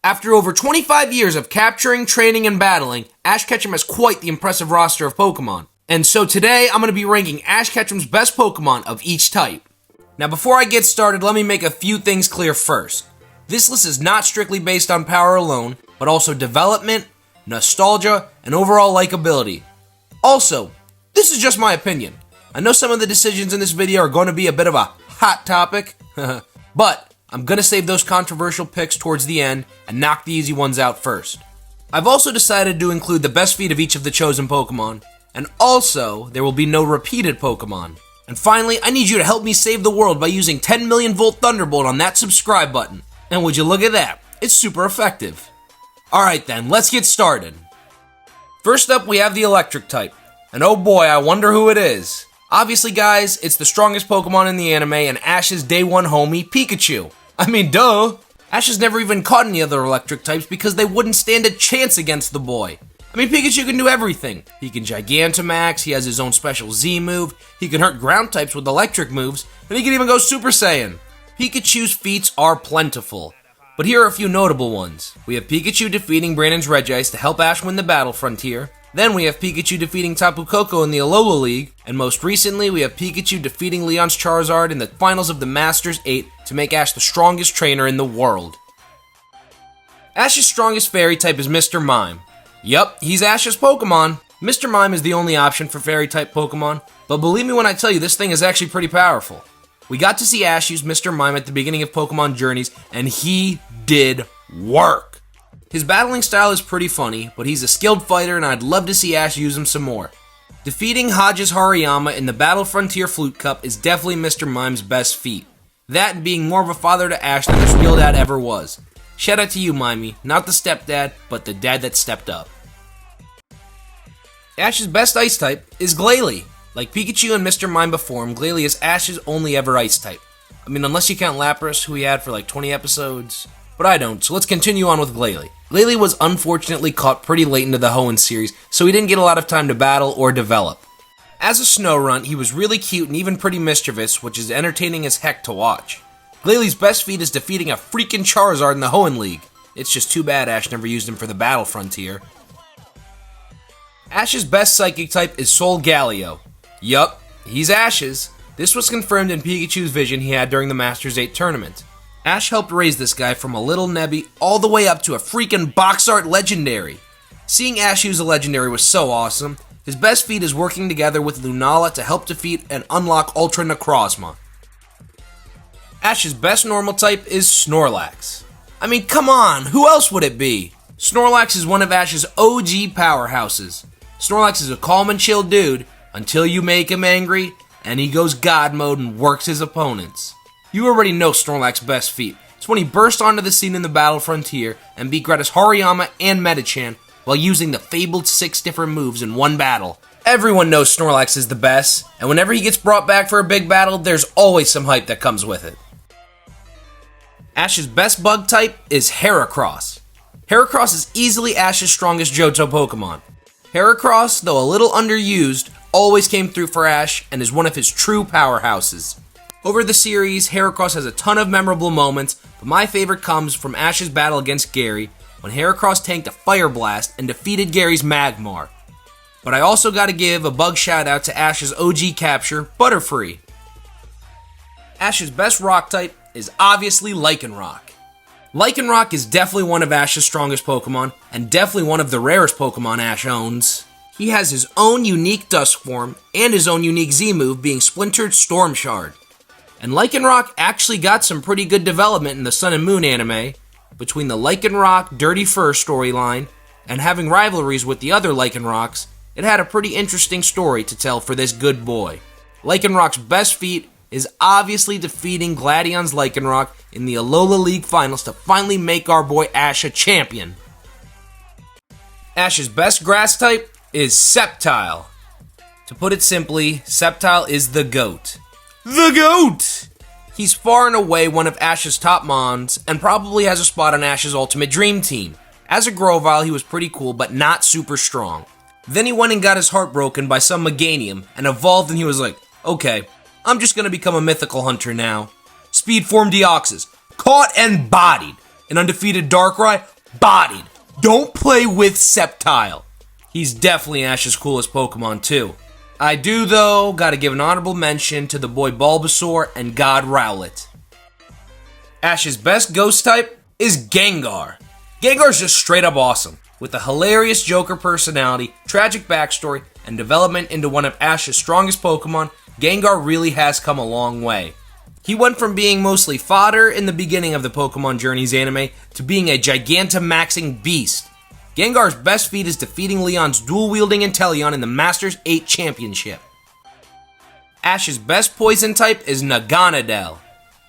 After over 25 years of capturing, training, and battling, Ash Ketchum has quite the impressive roster of Pokemon. And so today, I'm going to be ranking Ash Ketchum's best Pokemon of each type. Now before I get started, let me make a few things clear first. This list is not strictly based on power alone, but also development, nostalgia, and overall likability. Also, this is just my opinion. I know some of the decisions in this video are going to be a bit of a hot topic, but I'm going to save those controversial picks towards the end and knock the easy ones out first. I've also decided to include the best feat of each of the chosen Pokemon, and also there will be no repeated Pokemon. And finally, I need you to help me save the world by using 10 million volt Thunderbolt on that subscribe button. And would you look at that? It's super effective. Alright then, let's get started. First up, we have the electric type. And oh boy, I wonder who it is. Obviously guys, it's the strongest Pokemon in the anime and Ash's day one homie, Pikachu. I mean, duh. Ash has never even caught any other electric types because they wouldn't stand a chance against the boy. I mean, Pikachu can do everything. He can Gigantamax, he has his own special Z move, he can hurt ground types with electric moves, and he can even go Super Saiyan. Pikachu's feats are plentiful, but here are a few notable ones. We have Pikachu defeating Brandon's Regice to help Ash win the Battle Frontier. Then we have Pikachu defeating Tapu Koko in the Alola League, and most recently we have Pikachu defeating Leon's Charizard in the finals of the Masters 8 to make Ash the strongest trainer in the world. Ash's strongest fairy type is Mr. Mime. Yup, he's Ash's Pokemon. Mr. Mime is the only option for fairy type Pokemon, but believe me when I tell you this thing is actually pretty powerful. We got to see Ash use Mr. Mime at the beginning of Pokemon Journeys, and he did work. His battling style is pretty funny, but he's a skilled fighter and I'd love to see Ash use him some more. Defeating Hodge's Hariyama in the Battle Frontier Flute Cup is definitely Mr. Mime's best feat. That and being more of a father to Ash than his real dad ever was. Shout out to you, Mimey. Not the stepdad, but the dad that stepped up. Ash's best ice type is Glalie. Like Pikachu and Mr. Mime before him, Glalie is Ash's only ever ice type. I mean, unless you count Lapras, who he had for like 20 episodes. But I don't, so let's continue on with Glalie. Glalie was unfortunately caught pretty late into the Hoenn series, so he didn't get a lot of time to battle or develop. As a Snorunt, he was really cute and even pretty mischievous, which is entertaining as heck to watch. Glalie's best feat is defeating a freaking Charizard in the Hoenn League. It's just too bad Ash never used him for the Battle Frontier. Ash's best Psychic type is Solgaleo. Yup, he's Ash's. This was confirmed in Pikachu's vision he had during the Masters 8 tournament. Ash helped raise this guy from a little Nebby all the way up to a freaking box art legendary. Seeing Ash use a legendary was so awesome. His best feat is working together with Lunala to help defeat and unlock Ultra Necrozma. Ash's best normal type is Snorlax. I mean, come on, who else would it be? Snorlax is one of Ash's OG powerhouses. Snorlax is a calm and chill dude until you make him angry, and he goes God mode and works his opponents. You already know Snorlax's best feat. It's when he burst onto the scene in the Battle Frontier and beat Greta's Hariyama and Medicham while using the fabled 6 different moves in one battle. Everyone knows Snorlax is the best, and whenever he gets brought back for a big battle, there's always some hype that comes with it. Ash's best bug type is Heracross. Heracross is easily Ash's strongest Johto Pokemon. Heracross, though a little underused, always came through for Ash and is one of his true powerhouses. Over the series, Heracross has a ton of memorable moments, but my favorite comes from Ash's battle against Gary, when Heracross tanked a Fire Blast and defeated Gary's Magmar. But I also gotta give a bug shout out to Ash's OG capture, Butterfree. Ash's best rock type is obviously Lycanroc. Lycanroc is definitely one of Ash's strongest Pokemon, and definitely one of the rarest Pokemon Ash owns. He has his own unique Dusk form, and his own unique Z move being Splintered Storm Shard. And Lycanroc actually got some pretty good development in the Sun and Moon anime, between the Lycanroc Dirty Fur storyline, and having rivalries with the other Lycanrocs. It had a pretty interesting story to tell for this good boy. Lycanroc's best feat is obviously defeating Gladion's Lycanroc in the Alola League finals to finally make our boy Ash a champion. Ash's best grass type is Sceptile. To put it simply, Sceptile is the GOAT. The GOAT! He's far and away one of Ash's top mons, and probably has a spot on Ash's Ultimate Dream Team. As a Grovyle, he was pretty cool, but not super strong. Then he went and got his heart broken by some Meganium, and evolved, and he was like, okay, I'm just gonna become a mythical hunter now. Speed form Deoxys. Caught and bodied. An undefeated Darkrai? Bodied. Don't play with Sceptile. He's definitely Ash's coolest Pokemon too. I do, though, gotta give an honorable mention to the boy Bulbasaur and God Rowlet. Ash's best ghost type is Gengar. Gengar's just straight up awesome. With a hilarious Joker personality, tragic backstory, and development into one of Ash's strongest Pokemon, Gengar really has come a long way. He went from being mostly fodder in the beginning of the Pokemon Journeys anime to being a Gigantamaxing beast. Gengar's best feat is defeating Leon's dual-wielding Inteleon in the Masters 8 Championship. Ash's best poison type is Naganadel.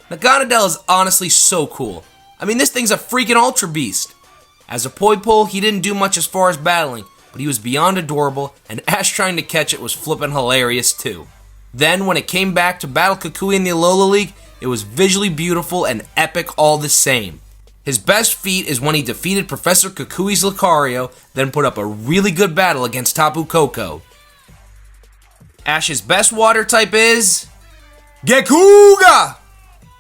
Naganadel is honestly so cool. I mean, this thing's a freaking Ultra Beast. As a Poipole, he didn't do much as far as battling, but he was beyond adorable, and Ash trying to catch it was flippin' hilarious too. Then, when it came back to battle Kukui in the Alola League, it was visually beautiful and epic all the same. His best feat is when he defeated Professor Kukui's Lucario, then put up a really good battle against Tapu Koko. Ash's best water type is... Gekuga!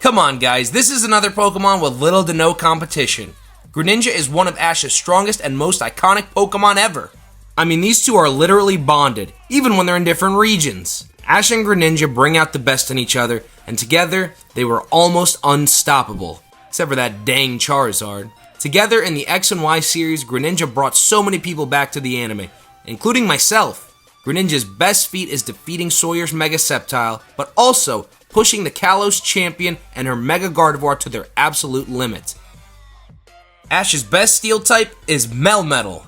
Come on guys, this is another Pokemon with little to no competition. Greninja is one of Ash's strongest and most iconic Pokemon ever. I mean, these two are literally bonded, even when they're in different regions. Ash and Greninja bring out the best in each other, and together, they were almost unstoppable. Except for that dang Charizard. Together in the X and Y series, Greninja brought so many people back to the anime, including myself. Greninja's best feat is defeating Sawyer's Mega Sceptile, but also pushing the Kalos champion and her Mega Gardevoir to their absolute limit. Ash's best steel type is Melmetal.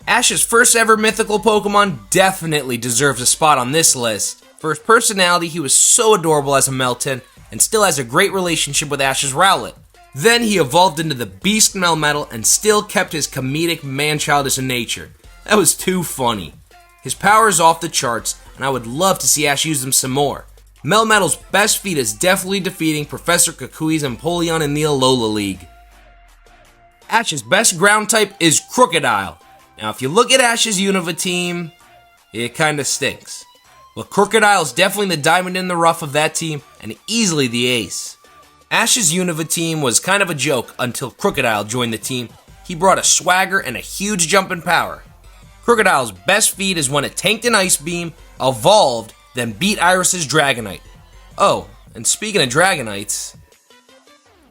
Ash's first ever mythical Pokemon definitely deserves a spot on this list. For his personality, he was so adorable as a Meltan, and still has a great relationship with Ash's Rowlet. Then he evolved into the Beast Melmetal and still kept his comedic man-childish nature. That was too funny. His power is off the charts, and I would love to see Ash use them some more. Melmetal's best feat is definitely defeating Professor Kukui's Empoleon in the Alola League. Ash's best ground type is Crocodile. Now if you look at Ash's Unova team, it kinda stinks. But Crocodile's definitely the diamond in the rough of that team, and easily the ace. Ash's Unova team was kind of a joke until Crocodile joined the team. He brought a swagger and a huge jump in power. Crocodile's best feat is when it tanked an Ice Beam, evolved, then beat Iris's Dragonite. Oh, and speaking of Dragonites,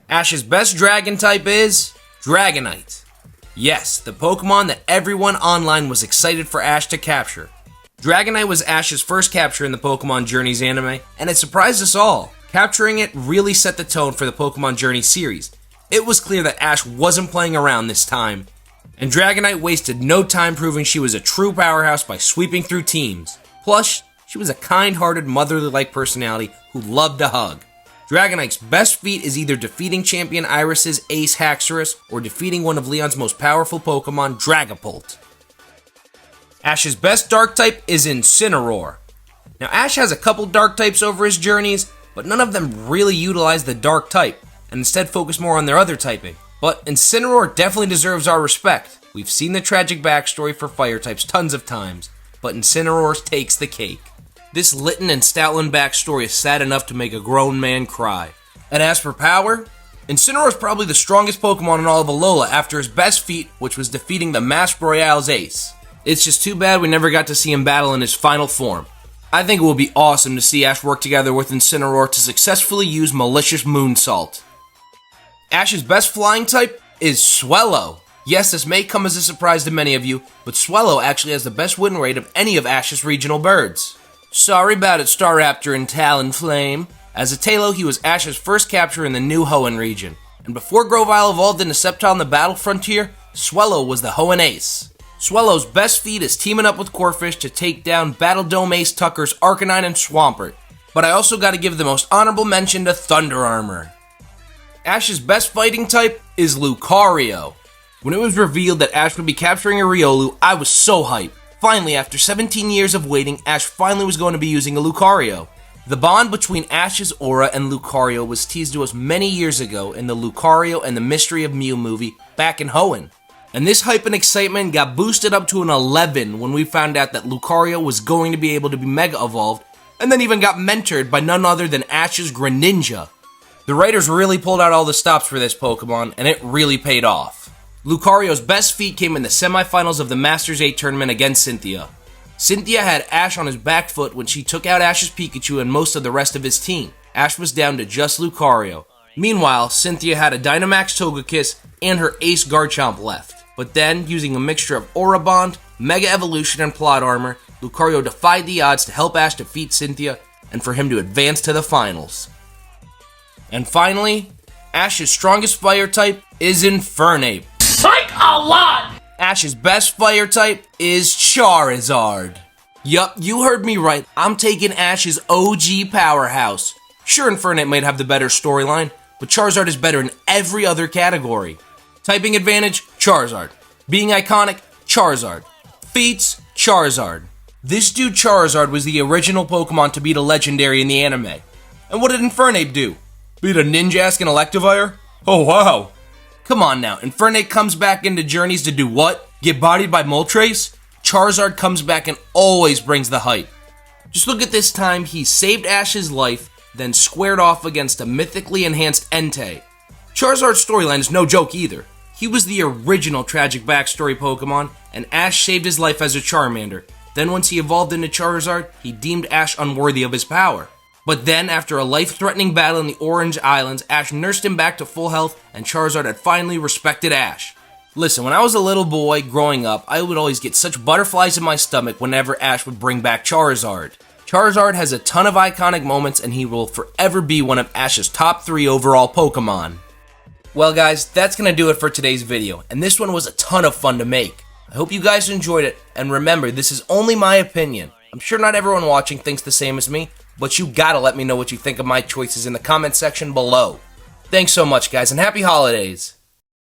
Ash's best dragon type is Dragonite. Yes, the Pokemon that everyone online was excited for Ash to capture. Dragonite was Ash's first capture in the Pokemon Journeys anime, and it surprised us all. Capturing it really set the tone for the Pokemon Journey series. It was clear that Ash wasn't playing around this time, and Dragonite wasted no time proving she was a true powerhouse by sweeping through teams. Plus, she was a kind-hearted, motherly-like personality who loved to hug. Dragonite's best feat is either defeating champion Iris's Ace Haxorus or defeating one of Leon's most powerful Pokemon, Dragapult. Ash's best dark type is Incineroar. Now Ash has a couple dark types over his journeys, but none of them really utilize the dark type, and instead focus more on their other typing. But Incineroar definitely deserves our respect. We've seen the tragic backstory for fire types tons of times, but Incineroar takes the cake. This Litten and Stoutland backstory is sad enough to make a grown man cry. And as for power, Incineroar is probably the strongest Pokemon in all of Alola after his best feat, which was defeating the Mask Royale's Ace. It's just too bad we never got to see him battle in his final form. I think it would be awesome to see Ash work together with Incineroar to successfully use Malicious Moonsault. Ash's best flying type is Swellow. Yes, this may come as a surprise to many of you, but Swellow actually has the best win rate of any of Ash's regional birds. Sorry about it, Staraptor and Talonflame. As a Tailo, he was Ash's first capture in the new Hoenn region. And before Grovyle evolved into Sceptile in the Battle Frontier, Swellow was the Hoenn Ace. Swellow's best feat is teaming up with Corphish to take down Battle Dome Ace Tucker's Arcanine and Swampert. But I also gotta give the most honorable mention to Thunder Armor. Ash's best fighting type is Lucario. When it was revealed that Ash would be capturing a Riolu, I was so hyped. Finally, after 17 years of waiting, Ash finally was going to be using a Lucario. The bond between Ash's aura and Lucario was teased to us many years ago in the Lucario and the Mystery of Mew movie back in Hoenn. And this hype and excitement got boosted up to an 11 when we found out that Lucario was going to be able to be Mega Evolved, and then even got mentored by none other than Ash's Greninja. The The writers really pulled out all the stops for this Pokemon, and it really paid off. Lucario's best feat came in the semifinals of the Masters 8 tournament against Cynthia. Cynthia had Ash on his back foot when she took out Ash's Pikachu and most of the rest of his team. Ash was down to just Lucario. Meanwhile, Cynthia had a Dynamax Togekiss and her Ace Garchomp left. But then, using a mixture of Aura Bond, Mega Evolution, and Plot Armor, Lucario defied the odds to help Ash defeat Cynthia and for him to advance to the finals. And finally, Ash's strongest fire type is Infernape. Psych a lot! Ash's best fire type is Charizard. Yup, you heard me right. I'm taking Ash's OG powerhouse. Sure, Infernape might have the better storyline, but Charizard is better in every other category. Typing advantage, Charizard. Being iconic, Charizard. Feats, Charizard. This dude Charizard was the original Pokemon to beat a legendary in the anime. And what did Infernape do? Beat a Ninjask and Electivire? Oh wow. Come on now, Infernape comes back into Journeys to do what? Get bodied by Moltres? Charizard comes back and always brings the hype. Just look at this time, he saved Ash's life, then squared off against a mythically enhanced Entei. Charizard's storyline is no joke either. He was the original tragic backstory Pokemon, and Ash saved his life as a Charmander. Then once he evolved into Charizard, he deemed Ash unworthy of his power. But then, after a life-threatening battle in the Orange Islands, Ash nursed him back to full health, and Charizard had finally respected Ash. Listen, when I was a little boy growing up, I would always get such butterflies in my stomach whenever Ash would bring back Charizard. Charizard has a ton of iconic moments, and he will forever be one of Ash's top 3 overall Pokemon. Well guys, that's gonna do it for today's video, and this one was a ton of fun to make. I hope you guys enjoyed it, and remember, this is only my opinion. I'm sure not everyone watching thinks the same as me, but you gotta let me know what you think of my choices in the comment section below. Thanks so much guys, and happy holidays!